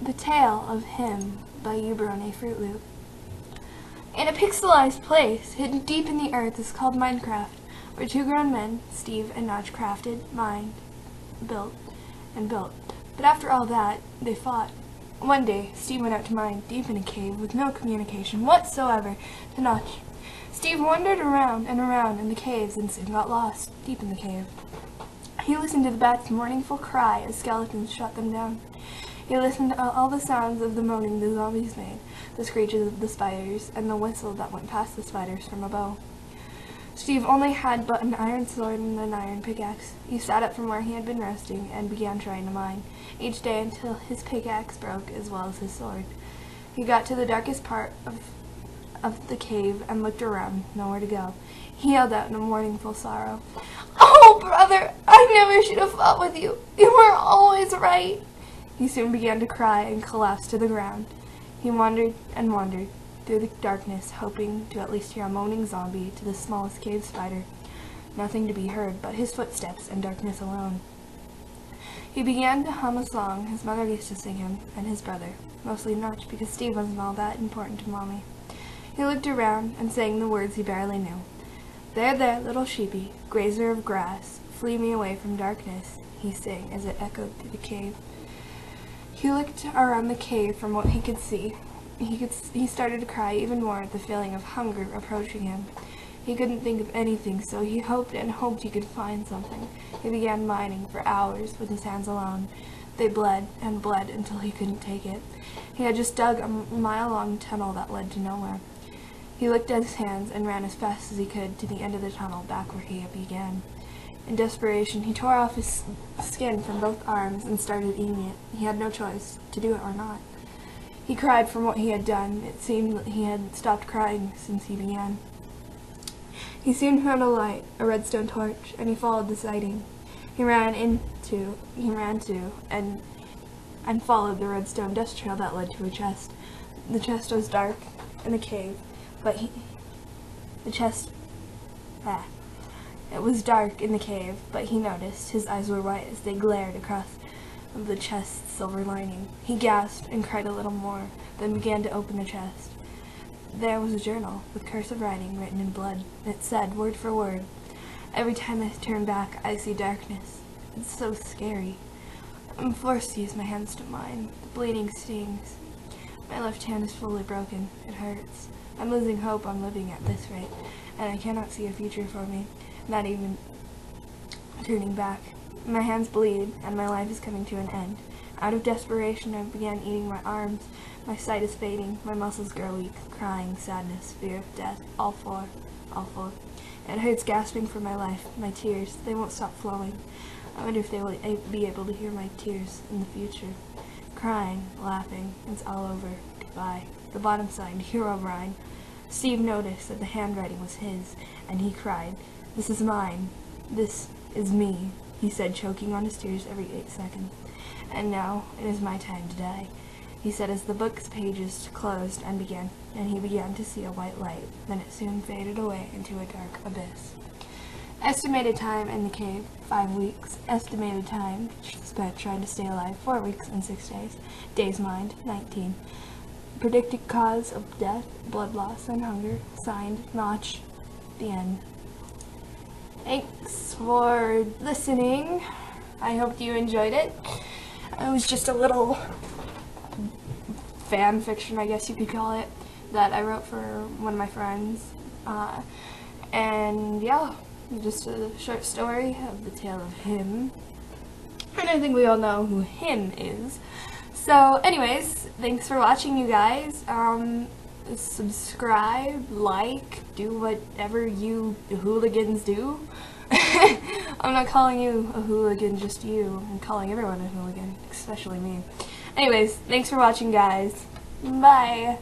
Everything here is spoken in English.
The Tale of Him by Herobrine Fruit Loop. In a pixelized place, hidden deep in the earth, is called Minecraft, where two grown men, Steve and Notch, crafted, mined, built, and built. But after all that, they fought. One day, Steve went out to mine, deep in a cave, with no communication whatsoever to Notch. Steve wandered around and around in the caves and soon got lost, deep in the cave. He listened to the bats' mournful cry as skeletons shot them down. He listened to all the sounds of the moaning the zombies made, the screeches of the spiders, and the whistle that went past the spiders from a bow. Steve only had but an iron sword and an iron pickaxe. He sat up from where he had been resting and began trying to mine, each day until his pickaxe broke as well as his sword. He got to the darkest part of the cave and looked around, nowhere to go. He yelled out in a mournful sorrow, "Oh, brother, I never should have fought with you. You were always right." He soon began to cry and collapsed to the ground. He wandered and wandered through the darkness, hoping to at least hear a moaning zombie to the smallest cave spider. Nothing to be heard but his footsteps and darkness alone. He began to hum a song his mother used to sing him, and his brother, mostly Notch, because Steve wasn't all that important to Mommy. He looked around and sang the words he barely knew. "There, there, little sheepy, grazer of grass, flee me away from darkness," he sang as it echoed through the cave. He looked around the cave from what he could see. He started to cry even more at the feeling of hunger approaching him. He couldn't think of anything, so he hoped and hoped he could find something. He began mining for hours with his hands alone. They bled and bled until he couldn't take it. He had just dug a mile-long tunnel that led to nowhere. He looked at his hands and ran as fast as he could to the end of the tunnel, back where he began. In desperation, he tore off his skin from both arms and started eating it. He had no choice to do it or not. He cried from what he had done. It seemed that he had stopped crying since he began. He soon found a light, a redstone torch, and he followed the sighting. He ran to, and followed the redstone dust trail that led to a chest. The chest was dark in the cave, but it was dark in the cave, but he noticed his eyes were white as they glared across the chest's silver lining. He gasped and cried a little more, then began to open the chest. There was a journal with cursive writing written in blood. It said, word for word, "Every time I turn back, I see darkness. It's so scary. I'm forced to use my hands to mine. The bleeding stings. My left hand is fully broken. It hurts. I'm losing hope on living at this rate, and I cannot see a future for me, not even turning back. My hands bleed, and my life is coming to an end. Out of desperation, I began eating my arms. My sight is fading. My muscles grow weak. Crying, sadness, fear of death, all four. It hurts gasping for my life. My tears, they won't stop flowing. I wonder if they will be able to hear my tears in the future. Crying, laughing, it's all over. Goodbye." The bottom signed, Herobrine. Steve noticed that the handwriting was his, and he cried, "This is mine. This is me," he said, choking on his tears every 8 seconds. "And now it is my time to die," he said as the book's pages closed and he began to see a white light. Then it soon faded away into a dark abyss. Estimated time in the cave, 5 weeks. Estimated time spent trying to stay alive, 4 weeks and 6 days. Days mined, 19. Predicted cause of death, blood loss and hunger. Signed, Notch. The end. Thanks for listening. I hope you enjoyed it. It was just a little fan fiction, I guess you could call it, that I wrote for one of my friends. And yeah, just a short story of the tale of him. And I think we all know who him is. So anyways, thanks for watching, you guys. Subscribe, like, do whatever you hooligans do. I'm not calling you a hooligan, just you. I'm calling everyone a hooligan, especially me. Anyways, thanks for watching, guys. Bye.